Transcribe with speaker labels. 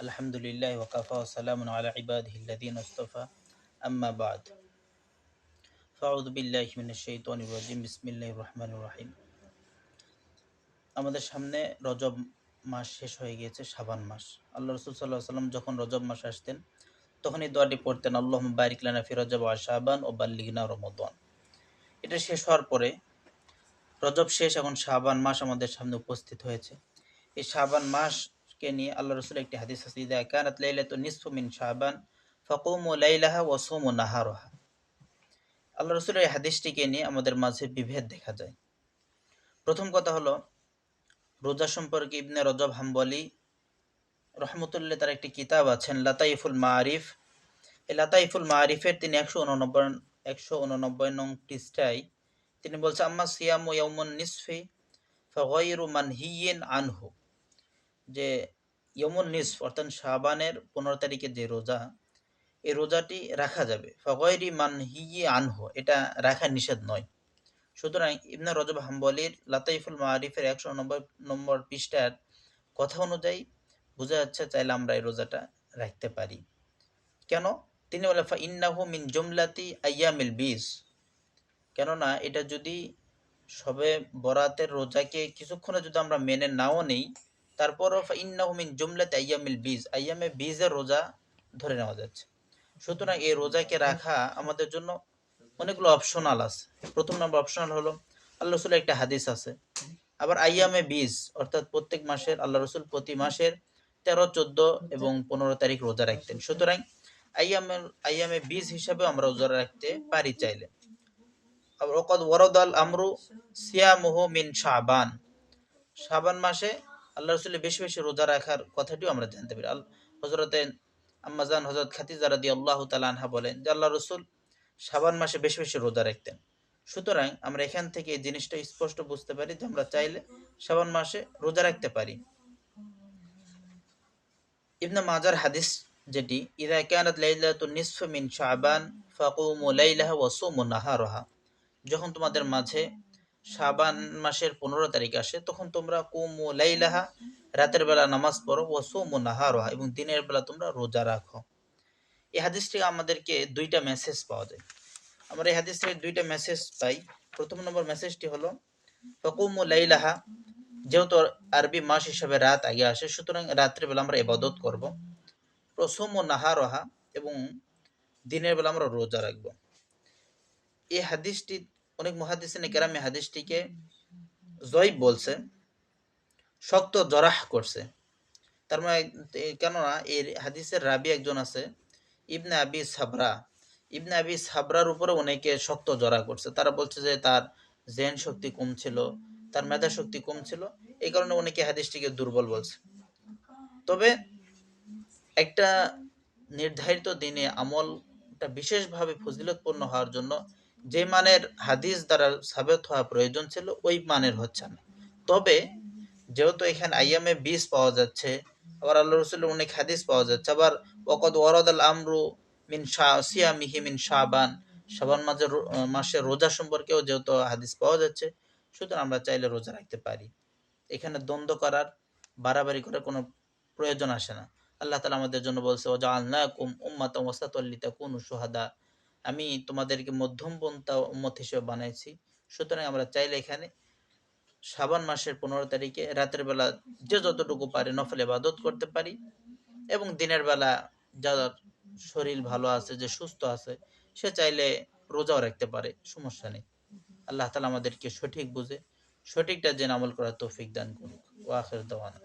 Speaker 1: আলহামদুলিল্লাহ ওয়াকাফা ওয়া সালামুন আলা ইবাদিহিল্লাযীনা ইসতাফা আম্মা বা'দ ফাউযু বিল্লাহি মিনাশ শাইতানির রাজীম বিসমিল্লাহির রহমানির রহিম। আমাদের সামনে রজব মাস শেষ হয়ে গিয়েছে, শাবান মাস। আল্লাহ রাসূল সাল্লাল্লাহু আলাইহি ওয়াসাল্লাম যখন রজব মাস আসতেন তখন এই দোয়াটি পড়তেন, আল্লাহুম্মা বারিক লানা ফি রজব ওয়া শাবান ওয়া বাল্লিগনা রমাদান। এটা শেষ হওয়ার পরে রজব শেষ, এখন শাবান মাস আমাদের সামনে উপস্থিত হয়েছে। এই শাবান মাসকে নিয়ে আল্লাহ রাসূলের একটি হাদিস আছে, ইযা কানাত লাইলাতুন নিসফু মিন শাবান ফাকুমু লাইলাহা ওয়া সুমু নাহারাহা। আল্লাহ রাসূলের এই হাদিসটিকে নিয়ে আমাদের মাঝে বিভেদ দেখা যায়। প্রথম কথা হলো, রোজা সম্পর্কে ইবনে রজব হাম্বলি রহমতুল্লাহ তার একটি কিতাব আছেন লাতাইফুল মাআরিফ। এই লাতাইফুল মাআরিফের তিনি 189 নং পৃষ্ঠায় তিনি বলছেন, আম্মা সিয়ামু ইয়াউমুন নিসফি ফাগায়রু মানহিয়্যিন আনহু, যে ইয়াউমুন নিসফ অর্থাৎ শাবানের 15 তারিখে যে রোজা, এই রোজাটি রাখা যাবে। ফাগায়রি মানহিয়্যি আনহু, এটা রাখা নিষেধ নয়। সুতরাং ইবনে রজব হাম্বলির লাতাইফুল মাআরিফের 190 নম্বর পৃষ্ঠার কথা অনুযায়ী বোঝা যাচ্ছে চাইলে আমরা এই রোজাটা রাখতে পারি। কেন? তিনি বলেন ফা ইন্নাহু মিন জুমলাতি আইয়ামিল বীজ, কেননা এটা যদি সবে বরাতের রোজাকে কিছুক্ষণে যদি আমরা মেনে নাও নেই, তারপরও ফা ইন্নাহু মিন জুমলাতি আইয়ামিল বীজ, আইয়ামে বীজের রোজা ধরে নেওয়া যাচ্ছে। সুতরাং এই রোজাকে রাখা আমাদের জন্য অনেকগুলো অপশনাল আছে। প্রথম নম্বর অপশনাল হলো, আল্লাহ রসুলের একটা হাদিস আছে। আবার আইয়ামে বীজ অর্থাৎ প্রত্যেক মাসের আল্লাহ রসুল প্রতি মাসের 13, 14 এবং 15 তারিখ রোজা রাখতেন। সুতরাং আইয়ামে বীজ হিসাবে আমরা রোজা রাখতে পারি চাইলে। আবার ওয়াকাদ ওয়ারাদাল আমরু সিয়ামুহু মিন শাবান, শাবান মাসে আল্লাহ রসুলের বেশি বেশি রোজা রাখার কথাটিও আমরা জানতে পারি। হযরতে আম্মাজান হযরত খাদিজা রাদিয়াল্লাহু তাআলা আনহা বলেন যে আল্লাহ রসুল শাবান মাসে বেশি বেশি রোজা রাখতেন। সুতরাং আমরা এখান থেকে এই জিনিসটা স্পষ্ট বুঝতে পারি যে আমরা চাইলে শাবান মাসে রোজা রাখতে পারি। ইবনে মাজার হাদিস যেটি, ইযা কানাত লাইলাতুন নিসফু মিন শাবান ফাকুমু লাইলাহা ওয়া সুমু নাহারাহা, যখন তোমাদের মাঝে শাবান মাসের 15 তারিখ আসে তখন তোমরা কুমু লাইলাহা, রাতের বেলা নামাজ পড়ো, ওয়া সুমু নাহারাহা, এবং দিনের বেলা তোমরা রোজা রাখো। এই হাদিস থেকে আমাদেরকে দুইটা মেসেজ পাওয়া যায়। আমরা এই হাদিস থেকে দুইটা মেসেজ পাই। প্রথম নম্বর মেসেজটি হলো ফাকুমু লাইলাহা, যেহেতু আরবি মাস হিসাবে রাত আগে আসে, সুতরাং রাত্রের বেলা আমরা ইবাদত করব। সুমু নাহারাহা, এবং দিনের বেলা আমরা রোজা রাখবো। এই হাদিসটি অনেক মুহাদ্দিসিনে কেরাম এই হাদিসটিকে জয়ীফ বলছে, শক্ত জরাহ করছে। তার মানে কেননা এই হাদিসের রাবি একজন আছে ইবনে আবি সাবরা, ইবনে আবি সাবরার উপরে অনেকে শক্ত জরা করছে। তারা বলছে যে তার জেন শক্তি কম ছিল, তার মেধা শক্তি কম ছিল, এই কারণে অনেকে হাদিসটিকে দুর্বল বলছে। তবে একটা নির্ধারিত দিনে আমলটা বিশেষভাবে ফজিলতপূর্ণ হওয়ার জন্য যে মানের হাদিস দ্বারা সাবেত হওয়া প্রয়োজন ছিল ওই মানের হচ্ছে না। তবে যেহেতু এখানে আইয়ামে বীজ পাওয়া যাচ্ছে, আবার আল্লাহ রসুলের অনেক হাদিস পাওয়া যাচ্ছে, আবার ওয়াকাদ ওয়ারাদাল আমরু মিন সিয়ামিহি মিন শাবান, শাবান মাসের রোজা সম্পর্কেও যেহেতু হাদিস পাওয়া যাচ্ছে, সুতরাং আমরা চাইলে রোজা রাখতে পারি। এখানে দ্বন্দ্ব করার, বাড়াবাড়ি করার কোনো প্রয়োজন আসে না। আল্লাহ তাআলা আমাদের জন্য বলছে, ওয়াজআলনাকুম উম্মাতান ওয়াসাতাল লিতাকুনু শুহাদা, আমি তোমাদেরকে মধ্যমপন্থা উম্মত হিসেবে বানাইছি। সুতরাং আমরা চাইলে এখানে শাবান মাসের 15 তারিখে রাতের বেলা যে যতটুকু পারে নফল ইবাদত করতে পারি, এবং দিনের বেলা যার শরীর ভালো আছে, যে সুস্থ আছে, সে চাইলে রোজাও রাখতে পারে, সমস্যা নেই। আল্লাহ তাআলা আমাদেরকে সঠিক বুঝে সঠিকটা জেনে আমল করার তৌফিক দান করুক। ওয়া আখির দাওয়ানা।